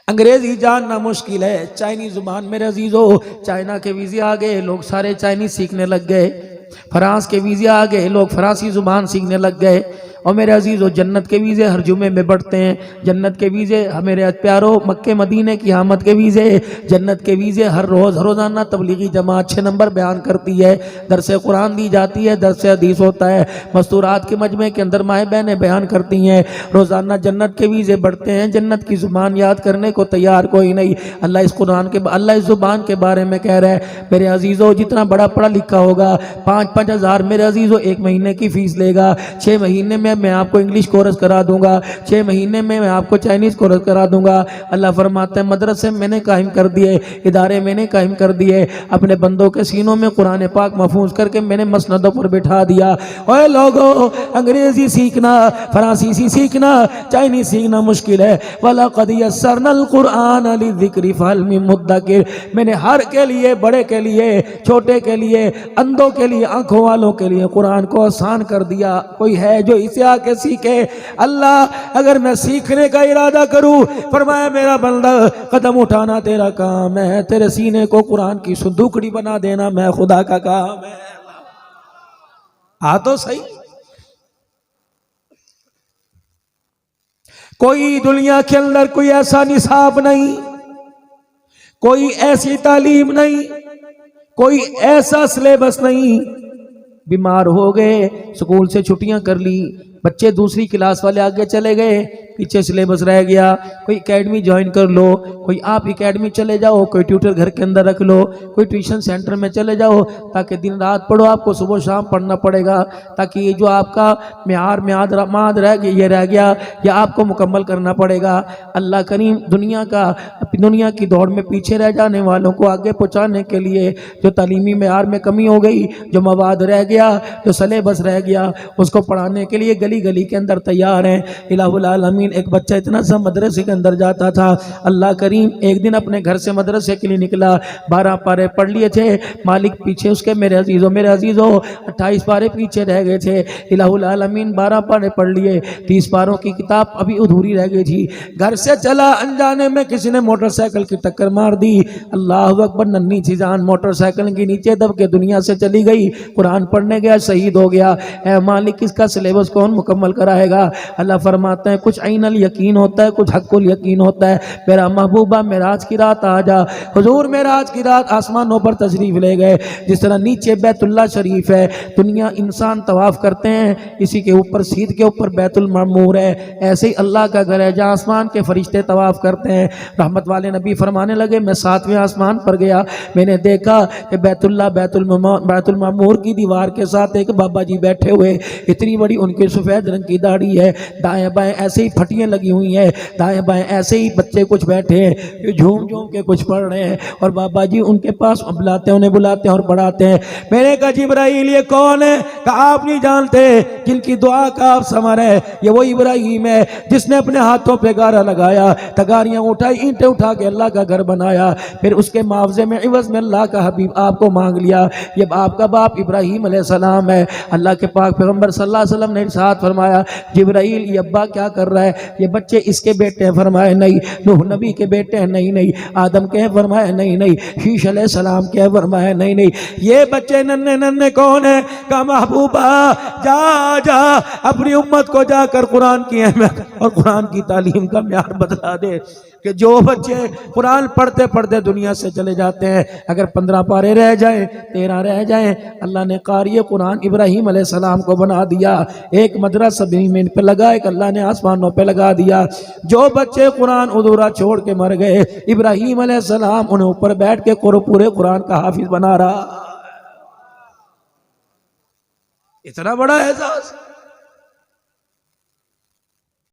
अंग्रेजी जानना मुश्किल है, चाइनीज जुबान मेरे अजीजों, चाइना के वीजे आ गए, लोग सारे चाइनीज सीखने लग गए। फ्रांस के वीजे आ गए, लोग फ्रांसी जुबान सीखने लग गए। और मेरे अजीजों, जन्नत के वीजे हर जुमे में बढ़ते हैं। जन्नत के वीजे मेरे प्यारो, मक्के मदीने की आमद के वीजे, जन्नत के वीजे हर रोजाना तबलीगी जमात 6 नंबर बयान करती है, दरस कुरान दी जाती है, दरस हदीस होता है, मस्तूरात के मजमे के अंदर माए बहनें बयान करती हैं। रोजाना जन्नत के वीजे बढ़ते हैं। जन्नत की जुबान याद करने को तैयार कोई नहीं। अल्लाह इस जुबान के बारे में कह रहा है, मेरे अजीजों, जितना बड़ा पढ़ा लिखा होगा, 5-5 हज़ार मेरे अजीजों 1 महीने की फीस लेगा। 6 महीने में मैं आपको इंग्लिश कोर्स करा दूंगा, 6 महीने में मैं आपको चाइनीज कोर्स करा दूंगा। अल्लाह फरमाते हैं, मदरसे मैंने कायम कर दिए, इदारे मैंने कायम कर दिए, अपने बंदों के सीनों में कुरान पाक महफूज करके मैंने मसनदों पर बिठा दिया। ओए लोगों, अंग्रेजी सीखना, फ्रांसीसी सीखना, चाइनीज सीखना मुश्किल है। वलक़द यस्सरनल कुरआन लिज़िक्रि फहल मिन मुद्दकिर, मैंने हर के लिए, बड़े के लिए, छोटे के लिए, अंधों के लिए, आंखों वालों के लिए कुरान को आसान कर दिया। कोई है जो इसे आके सीखे? अल्लाह, अगर मैं सीखने का इरादा करूं, फरमाया मेरा बंदा, कदम उठाना तेरा काम है, तेरे सीने को कुरान की संदूकड़ी बना देना मैं खुदा का काम है। तो सही, कोई दुनिया के अंदर कोई ऐसा निसाब नहीं, कोई ऐसी तालीम नहीं, कोई ऐसा सिलेबस नहीं। बीमार हो गए, स्कूल से छुट्टियां कर ली, बच्चे दूसरी क्लास वाले आगे चले गए, पीछे सिलेबस रह गया। कोई एकेडमी ज्वाइन कर लो, कोई आप एकेडमी चले जाओ, कोई ट्यूटर घर के अंदर रख लो, कोई ट्यूशन सेंटर में चले जाओ, ताकि दिन रात पढ़ो। आपको सुबह शाम पढ़ना पड़ेगा, ताकि ये जो आपका म्याद रह गया, ये रह गया, या आपको मुकम्मल करना पड़ेगा। अल्लाह करीम दुनिया की दौड़ में पीछे रह जाने वालों को आगे पहुँचाने के लिए, जो तालीमी म्यार में कमी हो गई, जो मवाद रह गया, जो सिलेबस रह गया, उसको पढ़ाने के लिए गली गली के अंदर तैयार हैं। इलाहुल आलमीन, एक बच्चा इतना सा मदरसे के अंदर जाता था, अल्लाह करीम एक दिन अपने घर से मदरसे के लिए निकला, 12 पारे पढ़ लिए थे, मालिक पीछे उसके, मेरे अजीजों 28 पारे पीछे रह गए थे। इलाहुल आलमीन 12 पारे पढ़ लिए, 30 पारों की किताब अभी अधूरी रह गई थी। घर से चला, अनजाने में किसी ने मोटरसाइकिल की टक्कर मार दी। अल्लाह अकबर, नन्ही सी जान मोटरसाइकिल के नीचे दब के दुनिया से चली गई। कुरान पढ़ने गया, शहीद हो गया। ऐ मालिक, इसका सिलेबस कौन मुकम्मल कराएगा? अल्लाह फरमाते हैं, कुछ ऐनल यकीन होता है, कुछ हक्कुल यकीन होता है। मेरा महबूबा, मेराज की रात आ जा। हुजूर मेराज की रात आसमानों पर तशरीफ ले गए। जिस तरह नीचे बैतुल्ला शरीफ है, दुनिया इंसान तवाफ करते हैं, इसी के ऊपर, सीध के ऊपर बैतुल मामूर है, ऐसे ही अल्लाह का घर है जहाँ आसमान के फरिश्ते तवाफ करते हैं। रहमत वाले नबी फरमाने लगे, मैं 7वें आसमान पर गया, मैंने देखा कि बैतुल मामूर की दीवार के साथ एक बाबा जी बैठे हुए, इतनी बड़ी उनके सफ़ेद रंग की दाढ़ी है, दाएं बाएं ऐसे ही फटियां लगी हुई हैं, दाएं बाएं ऐसे ही बच्चे कुछ बैठे हैं, झूम झूम के कुछ पढ़ रहे हैं, और बाबा जी उनके पास बुलाते हैं, उन्हें बुलाते हैं और पढ़ाते हैं। मैंने कहा, जिब्राइल ये कौन है? कहा, आप नहीं जानते, जिनकी दुआ का आप समर है, ये वो इब्राहिम है जिसने अपने हाथों पे गारा लगाया, तगारियां उठाई, ईंटें उठा के अल्लाह का घर बनाया, फिर उसके मुआवजे में इवज में अल्लाह का हबीब आपको मांग लिया। ये आपका बाप इब्राहिम अलैहिस्सलाम है। अल्लाह के पाक पैगंबर सल्लल्लाहु अलैहि वसल्लम ने इरशाद फरमाया, जिब्राइल ये अब्बा क्या कर रहा है? ये बच्चे इसके बेटे हैं? फरमाए नहीं। नूह नबी के बेटे हैं? नहीं। आदम के हैं? फरमाया नहीं। शीश अलैहिस्सलाम के हैं? फरमाया नहीं। ये बच्चे नन्हे नन्हे कौन है? कहा, महबूबा जा अपनी उम्मत को जाकर कुरान की अहमियत और कुरान की तालीम का म्यार बतला दे, कि जो बच्चे कुरान पढ़ते पढ़ते दुनिया से चले जाते हैं, अगर 15 पारे रह जाएं, 13 रह जाएं, अल्लाह ने कारी कुरान इब्राहिम अलैहिस्सलाम को बना दिया। एक मदरसा ज़मीन पे लगा, एक अल्लाह ने आसमानों पे लगा दिया। जो बच्चे कुरान अधूरा छोड़ के मर गए, इब्राहिम अलैहिस्सलाम उन्हें ऊपर बैठ के पूरे कुरान का हाफिज बना रहा। इतना बड़ा एहसास।